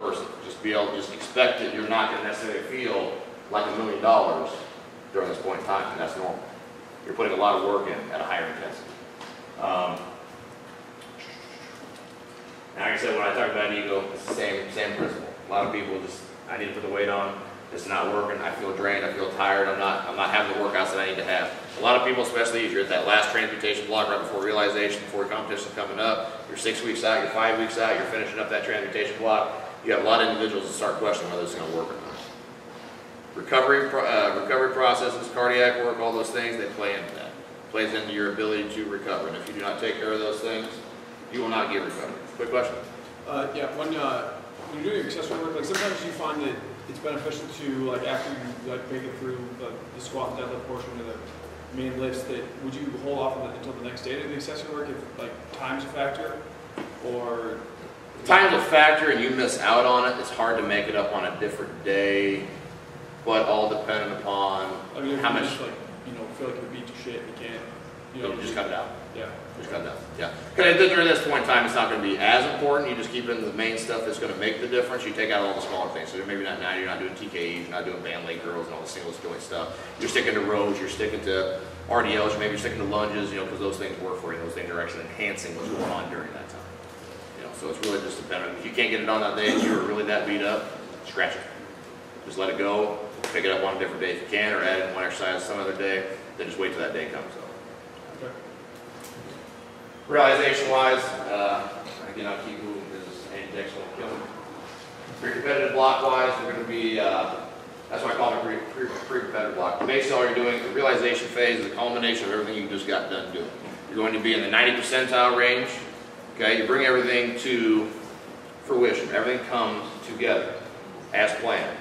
person. Just be able to just expect that you're not going to necessarily feel like $1 million during this point in time, and that's normal. You're putting a lot of work in at a higher intensity. Like I said, when I talk about ego, it's the same principle. A lot of people just, I need to put the weight on, it's not working, I feel drained, I feel tired, I'm not having the workouts that I need to have. A lot of people, especially if you're at that last transmutation block right before realization, before your competition coming up, you're 6 weeks out, you're 5 weeks out, you're finishing up that transmutation block, you have a lot of individuals that start questioning whether it's going to work or not. Recovery processes, cardiac work, all those things, they play into that. It plays into your ability to recover. And if you do not take care of those things, you will not get recovery. Quick question? Yeah, when you're doing accessory work, like sometimes you find that it's beneficial to, like after you make it through the squat and deadlift portion of the main lifts, that would you hold off until the next day to do the accessory work if like time's a factor, or? Time's a factor and you miss out on it. It's hard to make it up on a different day, but all dependent upon how much. Just, like, feel like you're beat to shit, you can't. You just cut it out. Yeah. Just cut it out. Yeah. Because during this point in time, it's not going to be as important. You just keep it in the main stuff that's going to make the difference. You take out all the smaller things. So maybe not now. You're not doing TKEs. You're not doing band leg curls and all the singles joint stuff. You're sticking to rows. You're sticking to RDLs. Maybe you're sticking to lunges. Because those things work for you. Those things are actually enhancing what's going on during that time. So it's really just dependent. If you can't get it on that day and you're really that beat up, scratch it. Just let it go. Pick it up on a different day if you can, or add it in one exercise some other day. Then just wait till that day comes up. Okay. Realization-wise, again, I'll keep moving because anti-dex won't kill me. Pre-competitive block-wise, we're going to be, that's why I call it pre-competitive block. Basically, all you're doing, the realization phase is a culmination of everything you just got done doing. You're going to be in the 90 percentile range. Okay, you bring everything to fruition. Everything comes together as planned.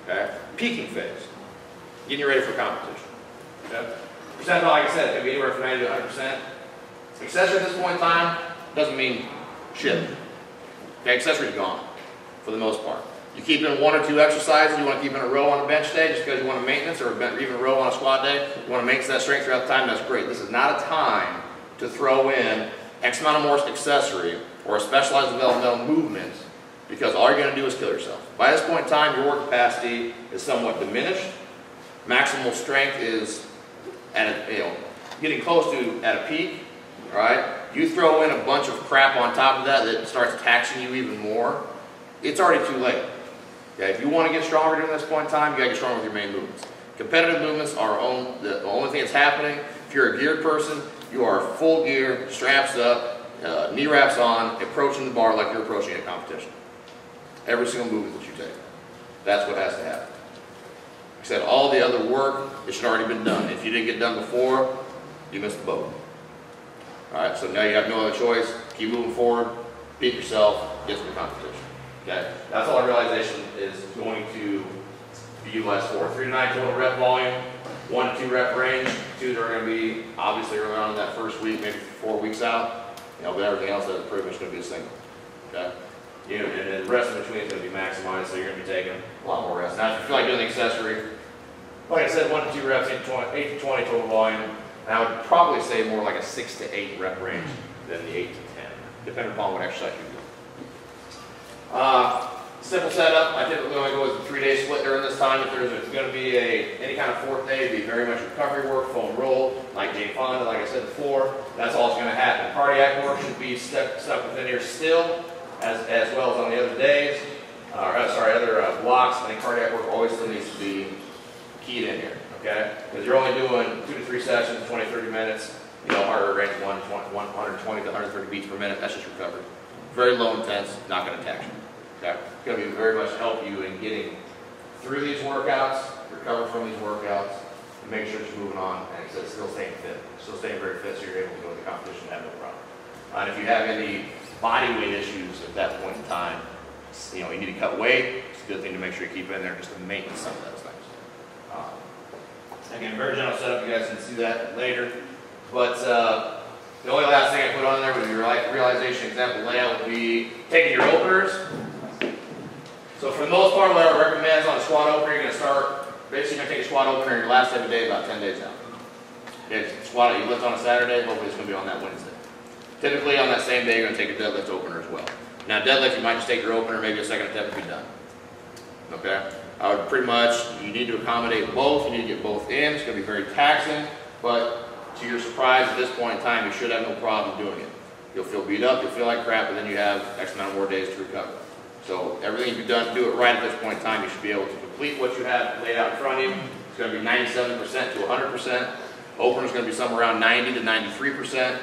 Okay, peaking phase, getting you ready for competition. Okay, percentile, like I said, it can be anywhere from 90 to 100%. Accessory at this point in time doesn't mean shit. Okay, accessory's gone for the most part. You keep in 1 or 2 exercises. You want to keep in a row on a bench day just because you want a maintenance, or even a row on a squat day. You want to maintain that strength throughout the time. That's great. This is not a time to throw in X amount of more accessory or a specialized developmental movement, because all you're going to do is kill yourself. By this point in time, your work capacity is somewhat diminished. Maximal strength is at getting close to at a peak. All right, you throw in a bunch of crap on top of that starts taxing you even more. It's already too late. Okay, if you want to get stronger during this point in time, you got to get stronger with your main movements. Competitive movements are the only thing that's happening. If you're a geared person, you are full gear, straps up, knee wraps on, approaching the bar like you're approaching a competition. Every single movement that you take. That's what has to happen. Like I said, all the other work, it should already been done. If you didn't get done before, you missed the boat. Alright, so now you have no other choice. Keep moving forward, beat yourself, get to the competition. Okay? That's all realization is going to be utilized for. 3 to 9 total rep volume, 1 to 2 rep range. 2 that are going to be obviously around that first week, maybe 4 weeks out. But everything else is pretty much going to be a single. Okay? And then the rest in between is going to be maximized, so you're going to be taking a lot more reps. Now, if you feel like doing the accessory, like I said, 1 to 2 reps, 8 to 20 total volume. And I would probably say more like a 6 to 8 rep range than the 8 to 10, depending upon what exercise you do. Simple setup. I typically only go with a 3-day split during this time. If there's going to be any kind of 4th day, it'd be very much recovery work, foam roll, like Jane Fonda, like I said before. That's all that's going to happen. Cardiac work should be stuck within here still, as well as on the other days, other blocks. I think cardiac work always still needs to be keyed in here. Okay? Because you're only doing 2 to 3 sessions, 20, 30 minutes, heart rate range 120 to 130 beats per minute. That's just recovery. Very low intense, not going to tax you. Okay? It's going to be very much help you in getting through these workouts, recover from these workouts, and make sure that you're moving on, and it's still staying fit. Still staying very fit so you're able to go to the competition and have no problem. And if you have any body weight issues at that point in time, you need to cut weight. It's a good thing to make sure you keep in there just to maintain some of those things. Again, very general setup. You guys can see that later. But the only last thing I put on there with your realization example layout would be taking your openers. So for the most part, what I would recommend is on a squat opener, you're going to start, basically you're going to take a squat opener your last every day about 10 days out. Okay, squat, you lift on a Saturday, hopefully it's going to be on that Wednesday. Typically on that same day, you're going to take a deadlift opener as well. Now deadlift, you might just take your opener, maybe a second attempt and be done. Okay? I would pretty much, you need to accommodate both, you need to get both in. It's going to be very taxing, but to your surprise, at this point in time, you should have no problem doing it. You'll feel beat up, you'll feel like crap, but then you have X amount of more days to recover. So everything you've done to do it right at this point in time, you should be able to complete what you have laid out in front of you. It's going to be 97% to 100%. Opener is going to be somewhere around 90 to 93%.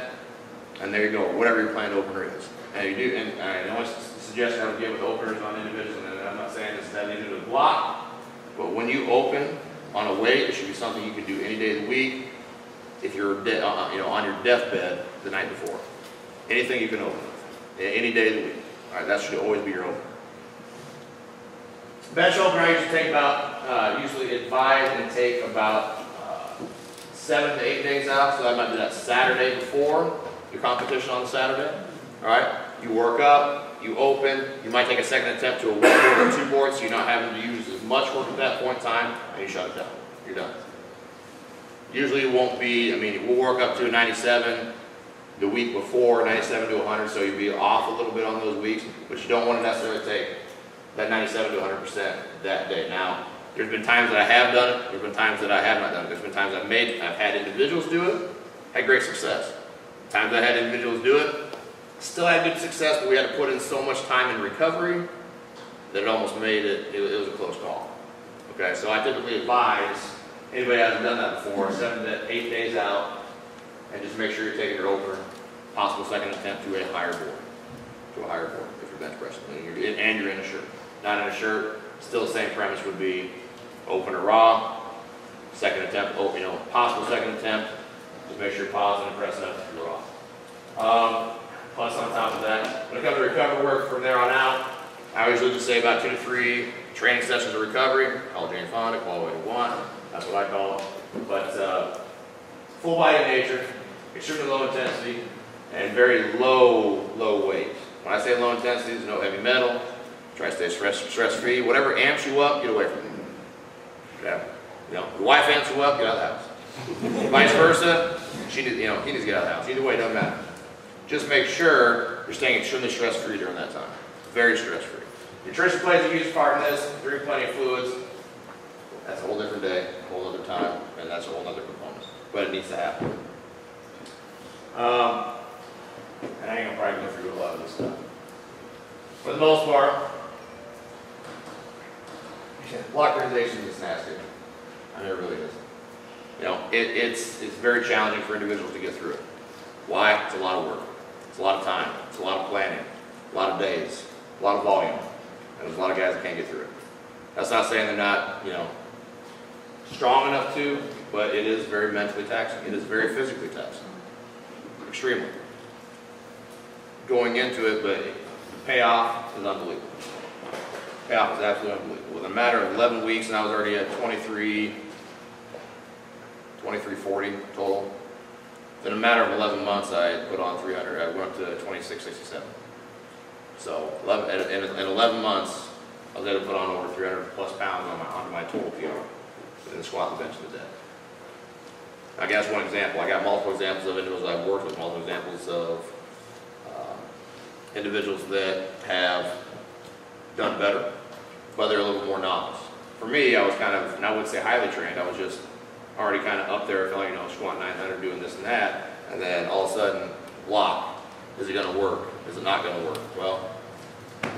And there you go, whatever your planned opener is. And you do, and the only suggestion I would give with openers on individuals, and I'm not saying this is that needed to block, but when you open on a weight, it should be something you can do any day of the week. If you're on your deathbed the night before, anything you can open any day of the week. All right, that should always be your opener. Bench opener I usually take about, usually advise and take about 7 to 8 days out. So I might do that Saturday before your competition on the Saturday. All right, you work up, you open. You might take a second attempt to a 1 board or 2 board, so you're not having to use as much work at that point in time, and you shut it down. You're done. Usually it won't be, I mean, we'll work up to a 97 the week before, 97 to 100, so you'll be off a little bit on those weeks, but you don't want to necessarily take that 97 to 100% that day. Now, there's been times that I have done it, there's been times that I have not done it. There's been times I've had individuals do it, had great success. Times I had individuals do it, still had good success, but we had to put in so much time in recovery that it almost made it, it was a close call. Okay, so I typically advise anybody that hasn't done that before, 7 to 8 days out, and just make sure you're taking your opener, possible second attempt to a higher board. To a higher board if you're bench pressing. And you're in a shirt. Not in a shirt, still the same premise would be opener raw, second attempt, possible second attempt, just make sure you're pausing and pressing up if you're raw. Plus on top of that, when it comes to recovery work from there on out, I usually just say about 2 to 3 training sessions of recovery. Call Jane Fonda, call it what you want. That's what I call it. But full body in nature, extremely low intensity, and very low weight. When I say low intensity, there's no heavy metal. Try to stay stress-free. Whatever amps you up, get away from it. Okay? Your wife amps you up, get out of the house. Vice versa, he needs to get out of the house. Either way, it doesn't matter. Just make sure you're staying extremely stress-free during that time. Very stress-free. Nutrition plays a huge part in this. Drink plenty of fluids. That's a whole different day, a whole other time, and that's a whole other component. But it needs to happen. And I ain't gonna probably go through a lot of this stuff. For the most part, block organization is nasty. I mean, it really is. It's very challenging for individuals to get through it. Why? It's a lot of work. It's a lot of time. It's a lot of planning. A lot of days. A lot of volume. And there's a lot of guys that can't get through it. That's not saying they're not, strong enough to, but it is very mentally taxing. It is very physically taxing. Extremely. Going into it, but the payoff is unbelievable. Payoff is absolutely unbelievable. Within a matter of 11 weeks, and I was already at 2340 total. In a matter of 11 months, I put on 300. I went up to 2667. So in 11 months, I was able to put on over 300 plus pounds on my total PR within the squat, the bench, and the dead. I guess one example. I got multiple examples of individuals I've worked with, multiple examples of individuals that have done better, but they're a little more novice. For me, I was kind of, and I wouldn't say highly trained, I was just already kind of up there, feeling, squatting 900, doing this and that, and then all of a sudden, block. Is it going to work? Is it not going to work? Well,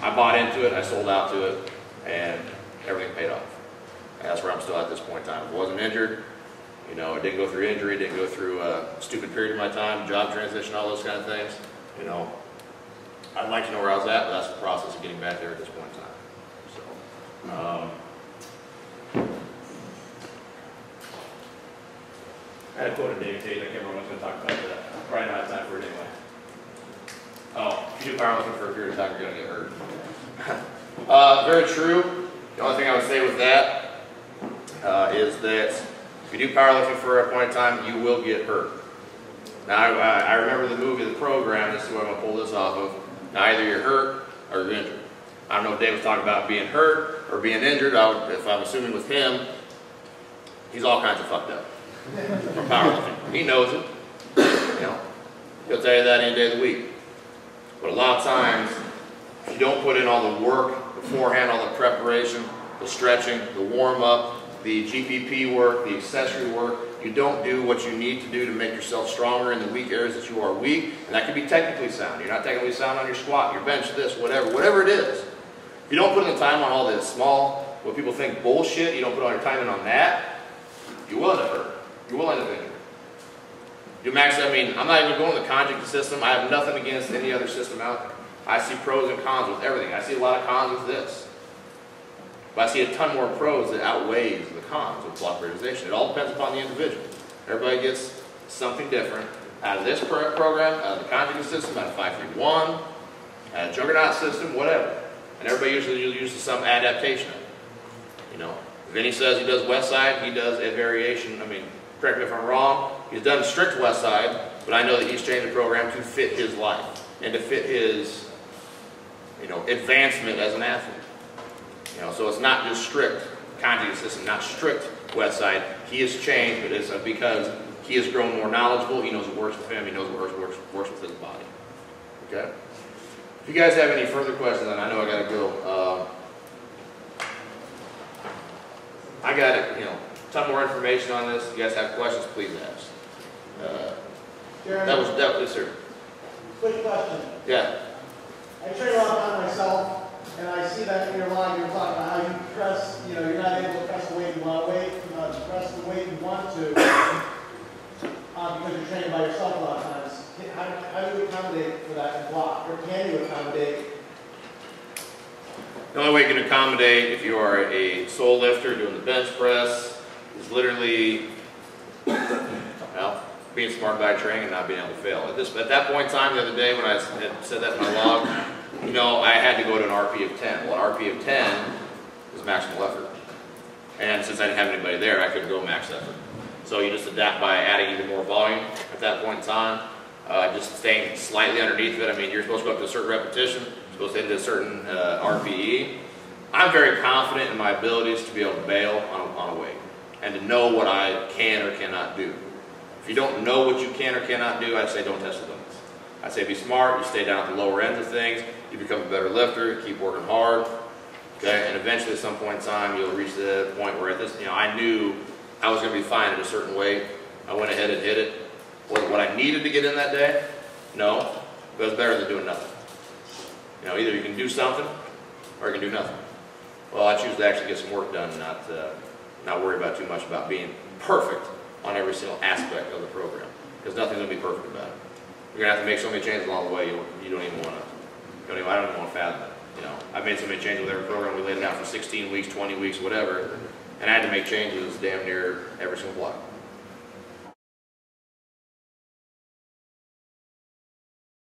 I bought into it, I sold out to it, and everything paid off. And that's where I'm still at this point in time. I wasn't injured. I didn't go through injury, didn't go through a stupid period of my time, job transition, all those kind of things. I'd like to know where I was at, but that's the process of getting back there at this point in time. So, I had a quote of David Tate, I can't remember what I was going to talk about that. Probably not have time for it anyway. Oh, if you do powerlifting for a period of time, you're going to get hurt. Very true. The only thing I would say with that is that if you do powerlifting for a point in time, you will get hurt. Now, I remember the movie, The Program, this is what I'm going to pull this off of. Now, either you're hurt or you're injured. I don't know if Dave was talking about being hurt or being injured. If I'm assuming with him, he's all kinds of fucked up from powerlifting. He knows it. He'll tell you that any day of the week. But a lot of times, you don't put in all the work beforehand, all the preparation, the stretching, the warm-up, the GPP work, the accessory work. You don't do what you need to do to make yourself stronger in the weak areas that you are weak, and that could be technically sound. You're not technically sound on your squat, your bench, this, whatever it is. If you don't put in the time on all this small, what people think bullshit, you don't put all your time in on that, you will end up hurt. You will end up injured. You max, I mean, I'm not even going to the conjugate system. I have nothing against any other system out there. I see pros and cons with everything. I see a lot of cons with this. But I see a ton more pros that outweighs the cons with block periodization. It all depends upon the individual. Everybody gets something different out of this program, out of the conjugate system, out of 531, out of juggernaut system, whatever. And everybody usually uses some adaptation of it. You know, if Vinny says he does west side, he does a variation. I mean, correct me if I'm wrong, he's done strict west side, but I know that he's changed the program to fit his life and to fit his, you know, advancement as an athlete. You know, so it's not just strict conjugate system, not strict west side. He has changed, but it's because he has grown more knowledgeable. He knows what works with him. He knows what works with his body. Okay? If you guys have any further questions, and I know I got to go. I got you know, a ton more information on this. If you guys have questions, please ask. That was sir. Quick question. Yeah. I train a lot of time myself, and I see that in your line you're talking about how you press, you know, you're not able to press the weight you want to press the weight you want to because you're training by yourself a lot of times. How do you accommodate for that in block, or can you accommodate? The only way you can accommodate if you are a sole lifter doing the bench press is literally, well, being smart about training and not being able to fail. At that point in time the other day when I had said that in my log, you know, I had to go to an RP of 10. Well, an RP of 10 is maximal effort. And since I didn't have anybody there, I couldn't go max effort. So you just adapt by adding even more volume at that point in time. Just staying slightly underneath of it. I mean, you're supposed to go up to a certain repetition, you're supposed to hit a certain RPE. I'm very confident in my abilities to be able to bail on a weight and to know what I can or cannot do. If you don't know what you can or cannot do, I'd say don't test the limits. I'd say be smart, you stay down at the lower ends of things, you become a better lifter, you keep working hard, okay? And eventually at some point in time, you'll reach the point where at this, you know, I knew I was going to be fine at a certain weight. I went ahead and hit it. Was it what I needed to get in that day? No, but it was better than doing nothing. You know, either you can do something or you can do nothing. Well, I choose to actually get some work done and not worry about too much about being perfect on every single aspect of the program, because nothing's going to be perfect about it. You're going to have to make so many changes along the way, you don't even want to, I don't even want to fathom it. You know, I've made so many changes with every program. We laid it out for 16 weeks, 20 weeks, whatever, and I had to make changes damn near every single block.